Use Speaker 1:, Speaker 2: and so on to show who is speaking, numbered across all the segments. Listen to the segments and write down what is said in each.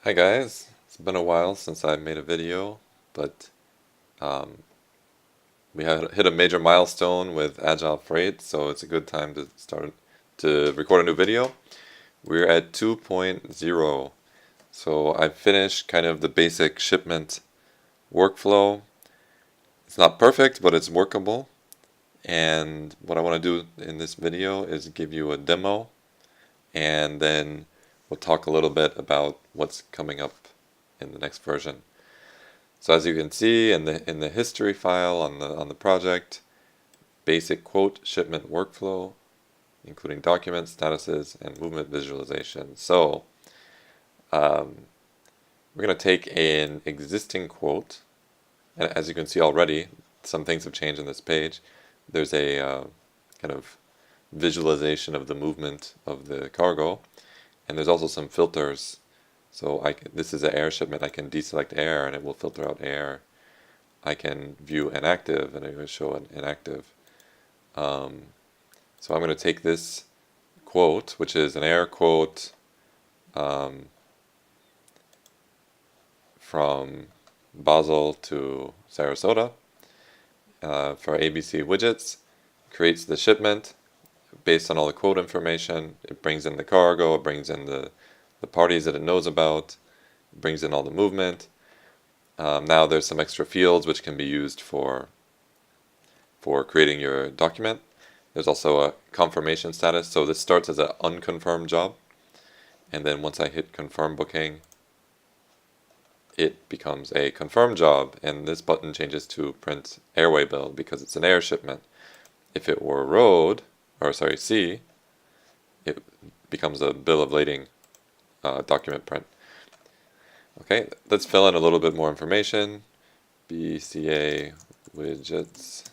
Speaker 1: Hi guys, it's been a while since I made a video, but um, we had hit a major milestone with Agile Freight, so it's a good time to start to record a new video. We're at 2.0, so I finished kind of the basic shipment workflow. It's not perfect, but it's workable, and what I want to do in this video is give you a demo, and then we'll talk a little bit about what's coming up in the next version. So as you can see in the history file on the project, basic quote shipment workflow, including documents, statuses, and movement visualization. So we're going to take an existing quote, and as you can see already, some things have changed on this page. There's a kind of visualization of the movement of the cargo, and there's also some filters. So this is an air shipment. I can deselect air and it will filter out air. I can view inactive and it will show an inactive. So I'm going to take this quote, which is an air quote from Basel to Sarasota for ABC widgets, creates the shipment based on all the quote information. It brings in the cargo, it brings in the parties that it knows about, it brings in all the movement. Now there's some extra fields which can be used for creating your document. There's also a confirmation status, so this starts as an unconfirmed job, and then once I hit confirm booking, it becomes a confirmed job, and this button changes to print Air Waybill because it's an air shipment. If it were road, or sorry, sea, it becomes a bill of lading document print. Okay, let's fill in a little bit more information. BCA widgets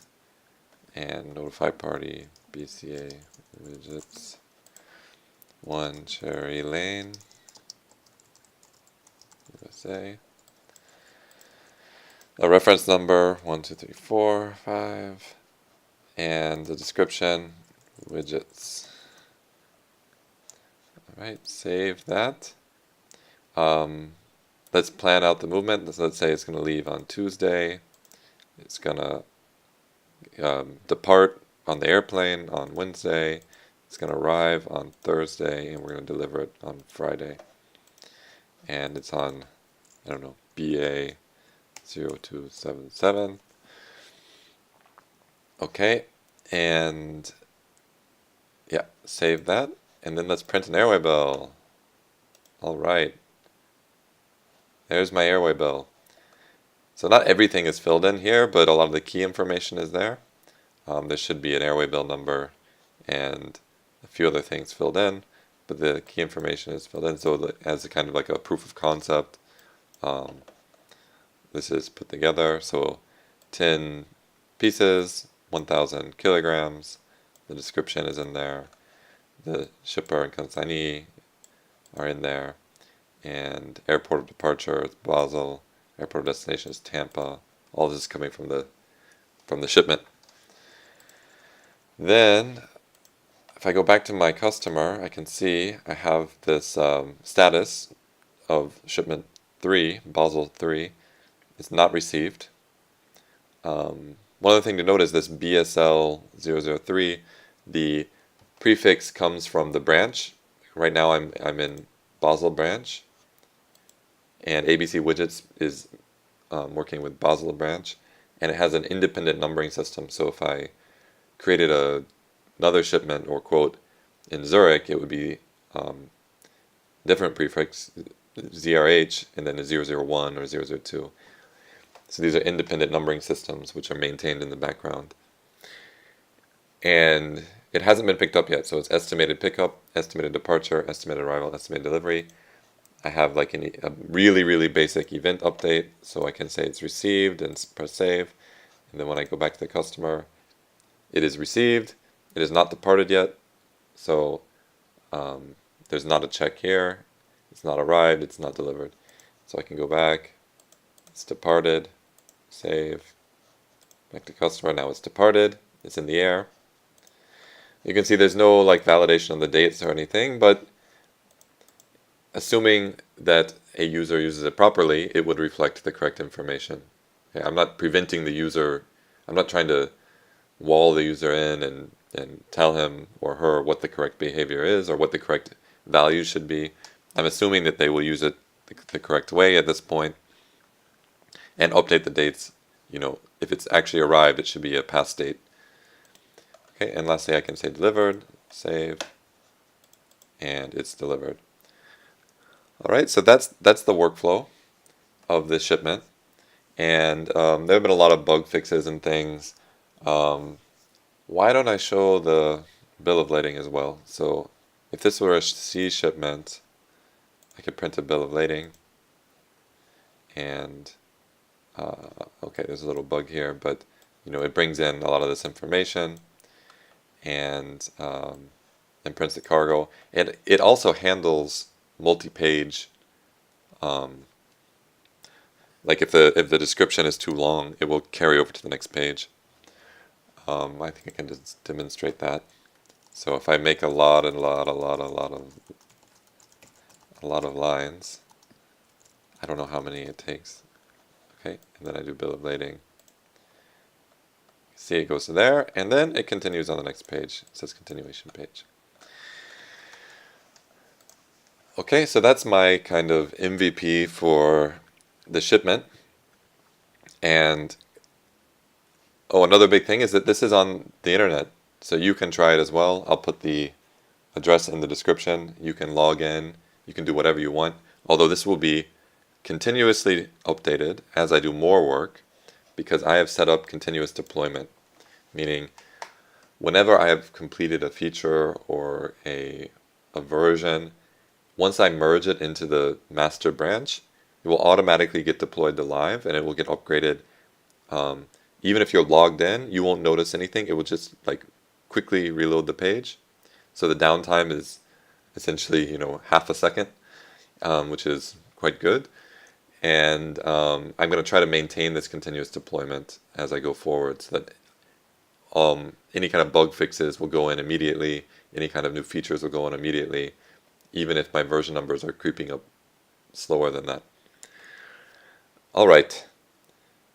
Speaker 1: and notify party BCA widgets 1 Cherry Lane, USA. A reference number 1, 2, 3, 4, 5, and the description widgets. Alright, save that. Let's plan out the movement. Let's say it's going to leave on Tuesday. It's going to depart on the airplane on Wednesday. It's going to arrive on Thursday, and we're going to deliver it on Friday. And it's on, I don't know, BA 0277. Okay, and yeah, save that. And then let's print an Air Waybill. Alright. There's my Air Waybill. So not everything is filled in here, but a lot of the key information is there. There should be an Air Waybill number and a few other things filled in, but the key information is filled in. So as a kind of like a proof of concept, this is put together. So 10 pieces, 1,000 kilograms. The description is in there. The shipper and consignee are in there, and airport of departure is Basel, airport of destination is Tampa. All this is coming from the shipment. Then, if I go back to my customer, I can see I have this status of shipment 3, Basel 3. It's not received. One other thing to note is this BSL 003, the prefix comes from the branch. Right now I'm in Basel branch, and ABC Widgets is working with Basel branch, and it has an independent numbering system. So if I created another shipment or quote in Zurich, it would be different prefix, ZRH, and then a 001 or 002. So these are independent numbering systems which are maintained in the background. And it hasn't been picked up yet, so it's estimated pickup, estimated departure, estimated arrival, estimated delivery. I have like a really, really basic event update, so I can say it's received and press save. And then when I go back to the customer, it is received, it is not departed yet, so there's not a check here, it's not arrived, it's not delivered. So I can go back, it's departed, save, back to customer, now it's departed, it's in the air. You can see there's no like validation on the dates or anything, but assuming that a user uses it properly, it would reflect the correct information. Okay, I'm not preventing the user, I'm not trying to wall the user in and tell him or her what the correct behavior is or what the correct value should be. I'm assuming that they will use it the correct way at this point and update the dates. If it's actually arrived, it should be a past date. Okay, and lastly I can say delivered, save, and it's delivered. Alright, so that's the workflow of this shipment. And there have been a lot of bug fixes and things. Why don't I show the bill of lading as well? So if this were a C shipment, I could print a bill of lading. And okay, there's a little bug here, but it brings in a lot of this information and prints the cargo. And it also handles multi-page. Like if the description is too long, it will carry over to the next page. I think I can just demonstrate that. So if I make a lot of lines, I don't know how many it takes. Okay, and then I do bill of lading. See, it goes to there, and then it continues on the next page. It says continuation page. Okay, so that's my kind of MVP for the shipment. And another big thing is that this is on the internet, so you can try it as well. I'll put the address in the description. You can log in, you can do whatever you want, although this will be continuously updated as I do more work, because I have set up continuous deployment, meaning whenever I have completed a feature or a version, once I merge it into the master branch, it will automatically get deployed to live, and it will get upgraded. Even if you're logged in, you won't notice anything. It will just like quickly reload the page. So the downtime is essentially half a second, which is quite good. And I'm going to try to maintain this continuous deployment as I go forward, so that any kind of bug fixes will go in immediately. Any kind of new features will go in immediately, even if my version numbers are creeping up slower than that. All right.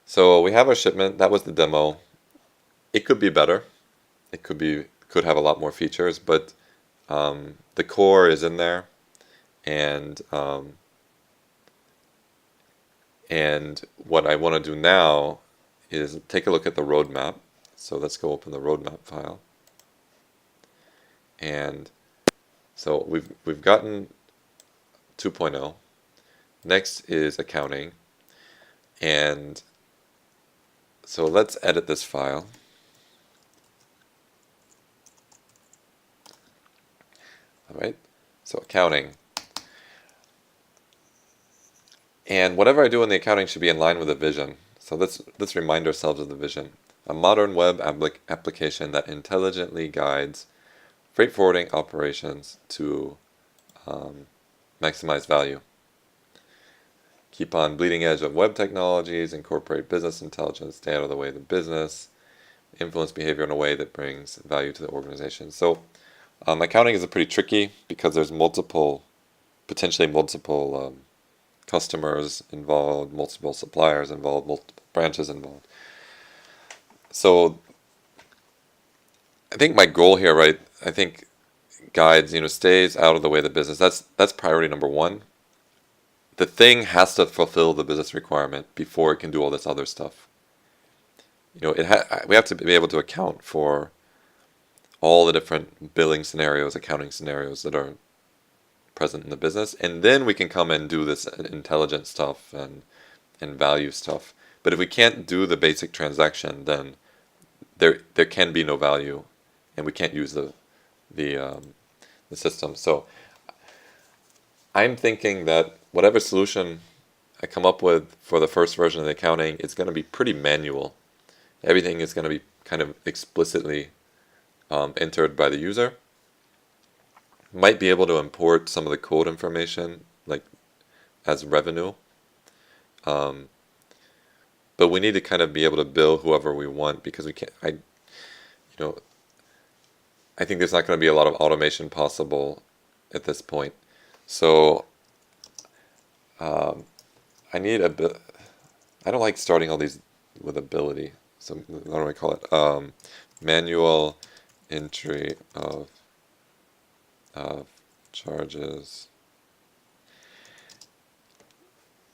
Speaker 1: So we have our shipment. That was the demo. It could be better. It could have a lot more features, but the core is in there, and what I want to do now is take a look at the roadmap. So let's go open the roadmap file. And so we've gotten 2.0. Next is accounting, and so let's edit this file. All right, so accounting. And whatever I do in the accounting should be in line with the vision. So let's remind ourselves of the vision. A modern web application that intelligently guides freight forwarding operations to maximize value. Keep on bleeding edge of web technologies, incorporate business intelligence, stay out of the way of the business, influence behavior in a way that brings value to the organization. So accounting is pretty tricky because there's potentially multiple customers involved, multiple suppliers involved, multiple branches involved. So I think my goal here, right, I think guides, stays out of the way of the business. That's priority number one. The thing has to fulfill the business requirement before it can do all this other stuff. We have to be able to account for all the different billing scenarios, accounting scenarios that are present in the business, and then we can come and do this intelligent stuff and value stuff. But if we can't do the basic transaction, then there can be no value, and we can't use the system. So I'm thinking that whatever solution I come up with for the first version of the accounting, it's going to be pretty manual. Everything is going to be kind of explicitly entered by the user. Might be able to import some of the code information, like as revenue. But we need to kind of be able to bill whoever we want, because we can't. I think there's not going to be a lot of automation possible at this point. So Um, I need a bit. I don't like starting all these with ability. So what do I call it? Manual entry of charges.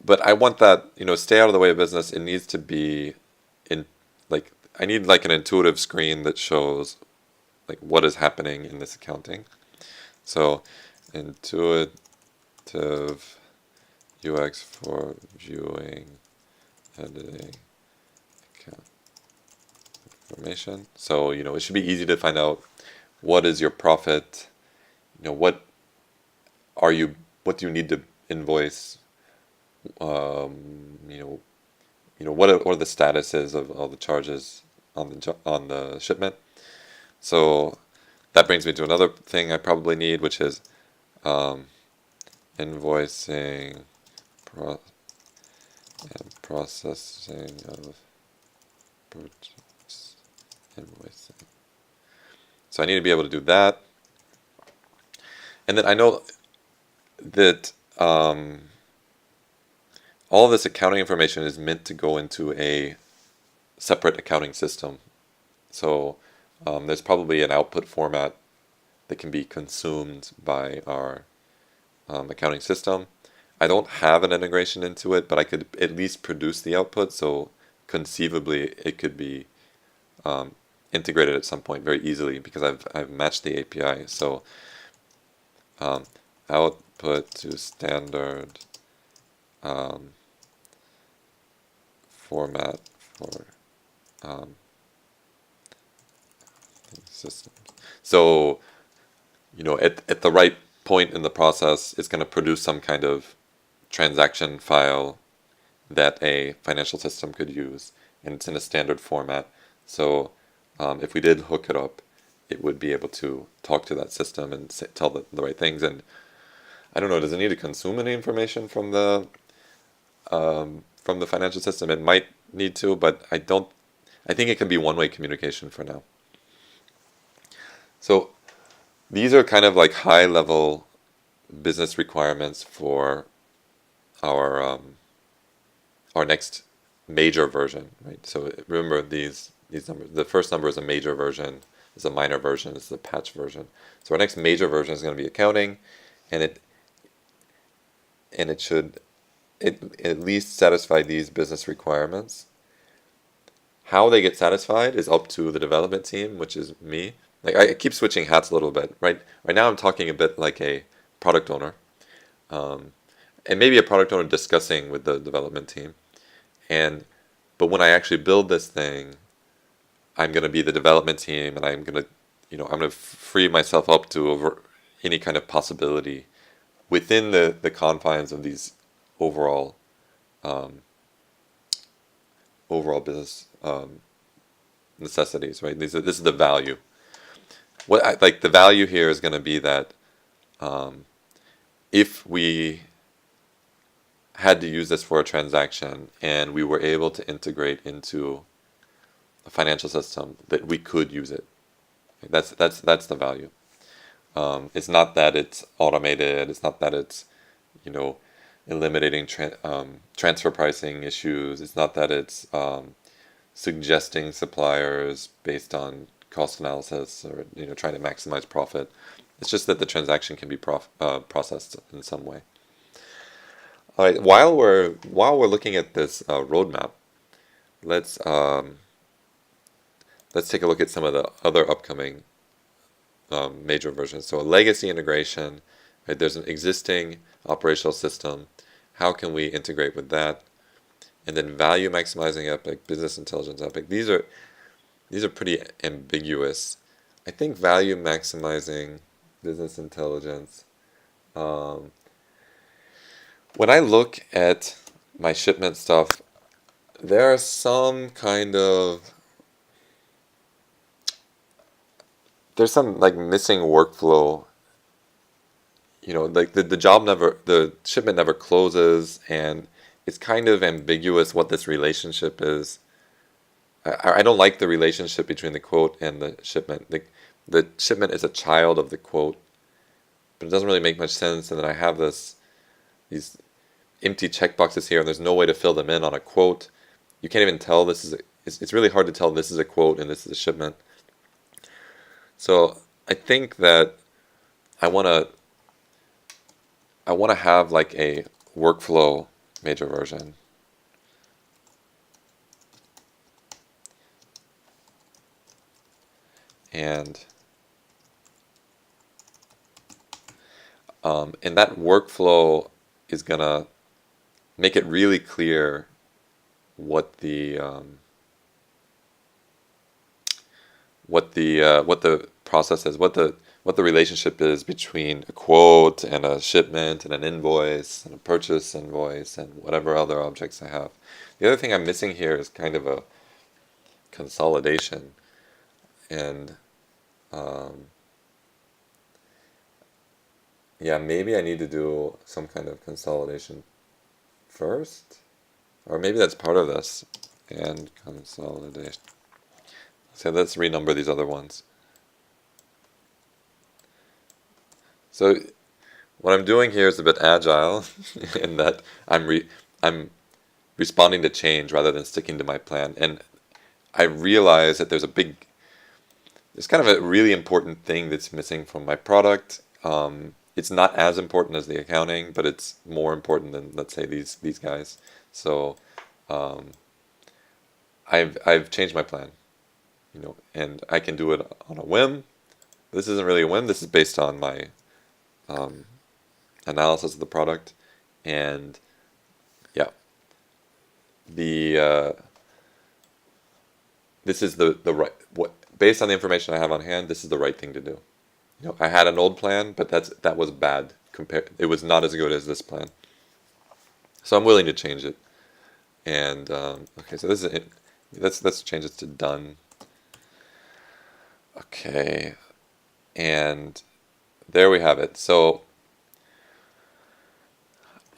Speaker 1: But I want that, stay out of the way of business. It needs to be in, like, I need like an intuitive screen that shows like what is happening in this accounting. So intuitive UX for viewing, editing, account information. So, it should be easy to find out what is your profit, what are you, what do you need to invoice, what are the statuses of all the charges on the shipment. So that brings me to another thing I probably need, which is invoicing and processing of purchase invoicing. So I need to be able to do that. And then I know that all of this accounting information is meant to go into a separate accounting system. So there's probably an output format that can be consumed by our accounting system. I don't have an integration into it, but I could at least produce the output, so conceivably it could be integrated at some point very easily because I've matched the API. So output to standard format for systems. So at the right point in the process, it's going to produce some kind of transaction file that a financial system could use, and it's in a standard format. So if we did hook it up, it would be able to talk to that system and tell the right things. And I don't know, does it need to consume any information from the financial system? It might need to, but I think it can be one-way communication for now. So these are kind of like high-level business requirements for our next major version, right? So remember these numbers. The first number is a major version, is a minor version, is the patch version. So our next major version is going to be accounting, and it should at least satisfy these business requirements. How they get satisfied is up to the development team, which is me. Like I keep switching hats a little bit, right? Right now I'm talking a bit like a product owner, and maybe a product owner discussing with the development team. But when I actually build this thing, I'm going to be the development team, and I'm going to free myself up to over any kind of possibility within the confines of these overall business necessities, right? This is the value. The value here is going to be that if we had to use this for a transaction and we were able to integrate into a financial system, that we could use it. That's the value. It's not that it's automated. It's not that it's eliminating transfer pricing issues. It's not that it's suggesting suppliers based on cost analysis or trying to maximize profit. It's just that the transaction can be processed in some way. All right. While we're looking at this roadmap, let's take a look at some of the other upcoming major versions. So a legacy integration. Right, there's an existing operational system. How can we integrate with that? And then value maximizing epic, business intelligence epic. These are pretty ambiguous. I think value maximizing business intelligence. When I look at my shipment stuff, there's some like missing workflow. Like the shipment never closes, and it's kind of ambiguous what this relationship is. I don't like the relationship between the quote and the shipment. The shipment is a child of the quote, but it doesn't really make much sense. And then I have these empty checkboxes here, and there's no way to fill them in on a quote. You can't even tell this is it's really hard to tell this is a quote and this is a shipment. So I think that I want to have like a workflow major version. And that workflow is gonna make it really clear what the process is, what the relationship is between a quote and a shipment and an invoice and a purchase invoice and whatever other objects I have. The other thing I'm missing here is kind of a consolidation, and yeah, maybe I need to do some kind of consolidation first, or maybe that's part of this. And consolidation. So let's renumber these other ones. So what I'm doing here is a bit agile in that I'm responding to change rather than sticking to my plan. And I realize that there's kind of a really important thing that's missing from my product. It's not as important as the accounting, but it's more important than, let's say, these guys. So I've changed my plan, and I can do it on a whim. This isn't really a whim. This is based on my analysis of the product, and yeah, this is the right based on the information I have on hand. This is the right thing to do. I had an old plan, but that was bad. It was not as good as this plan. So I'm willing to change it. And okay, so this is it. Let's change it to done. Okay, and there we have it. So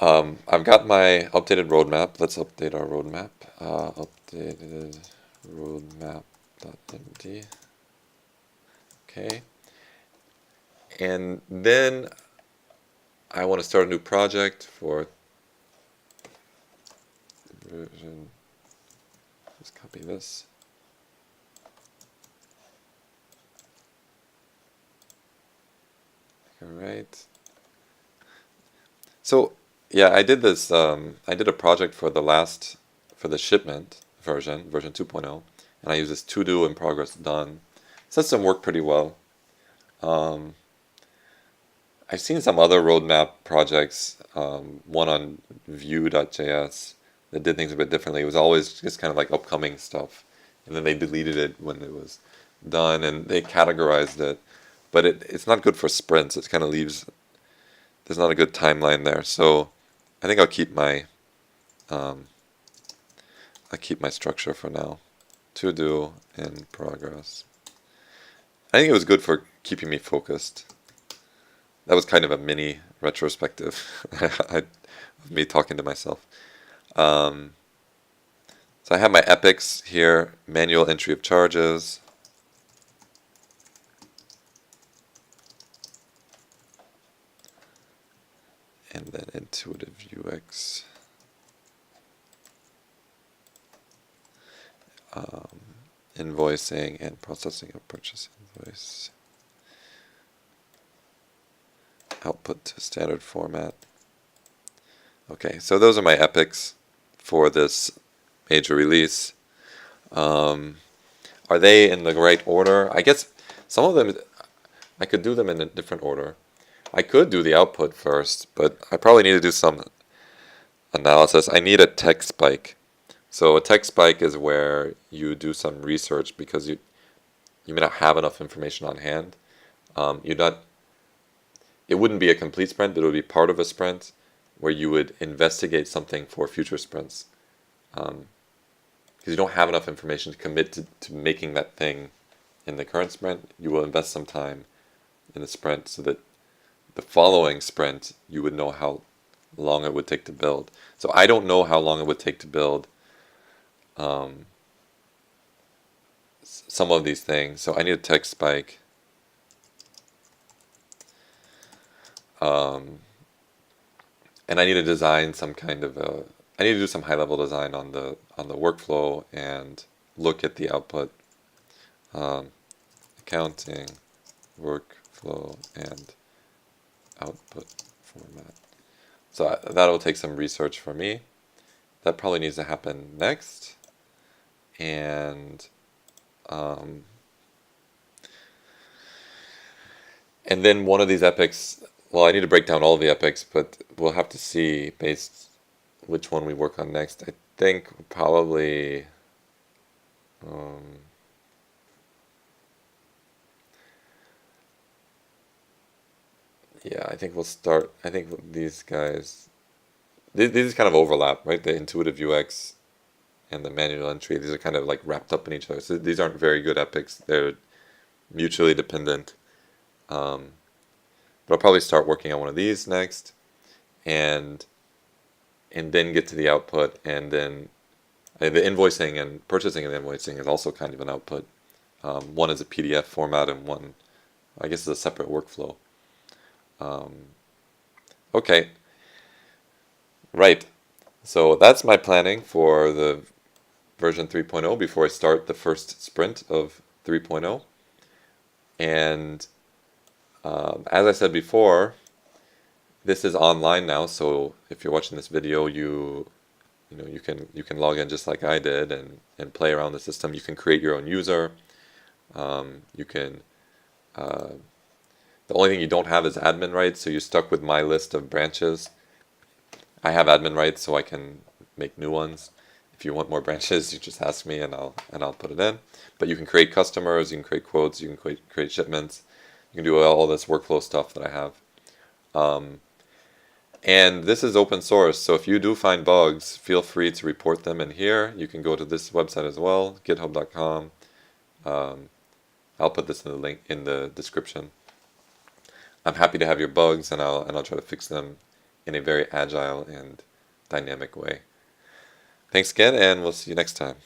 Speaker 1: I've got my updated roadmap. Let's update our roadmap. Updated roadmap.md. Okay. And then I want to start a new project for version. Let's copy this. All right. So yeah, I did this. I did a project for the shipment version 2.0, and I use this to do in progress done. System worked pretty well. I've seen some other roadmap projects, one on v2.0.0 that did things a bit differently. It was always just kind of like upcoming stuff, and then they deleted it when it was done, and they categorized it. But it's not good for sprints. It kind of leaves, there's not a good timeline there. So I think I'll keep my structure for now. To do in progress. I think it was good for keeping me focused. That was kind of a mini retrospective of me talking to myself. So I have my epics here, manual entry of charges. And then intuitive UX. Invoicing and processing of purchase invoice. Output to standard format. Okay, so those are my epics for this major release. Are they in the right order? I guess some of them, I could do them in a different order. I could do the output first, but I probably need to do some analysis. I need a tech spike. So a tech spike is where you do some research because you may not have enough information on hand. It wouldn't be a complete sprint, but it would be part of a sprint where you would investigate something for future sprints. Because you don't have enough information to commit to making that thing in the current sprint. You will invest some time in the sprint so that the following sprint you would know how long it would take to build. So I don't know how long it would take to build some of these things. So I need a tech spike. and I need to design some kind of a, I need to do some high level design on the workflow and look at the output, accounting, workflow, and output format. So that'll take some research for me. That probably needs to happen next. And and then one of these epics, well, I need to break down all of the epics, but we'll have to see based which one we work on next. I think probably yeah, I think we'll start. I think these guys, these kind of overlap, right? The intuitive UX and the manual entry. These are kind of like wrapped up in each other. So these aren't very good epics. They're mutually dependent. But I'll probably start working on one of these next, and then get to the output, and then the invoicing and purchasing of the invoicing is also kind of an output. One is a PDF format, and one, I guess, is a separate workflow. Okay, right. So that's my planning for the version 3.0 before I start the first sprint of 3.0. And as I said before, this is online now, so if you're watching this video, you can log in just like I did and play around the system. You can create your own user. You can the only thing you don't have is admin rights, so you're stuck with my list of branches. I have admin rights, so I can make new ones. If you want more branches, you just ask me, and I'll put it in. But you can create customers, you can create quotes, you can create shipments. You can do all this workflow stuff that I have. And this is open source, so if you do find bugs, feel free to report them in here. You can go to this website as well, github.com. I'll put this in the link in the description. I'm happy to have your bugs, and I'll try to fix them in a very agile and dynamic way. Thanks again, and we'll see you next time.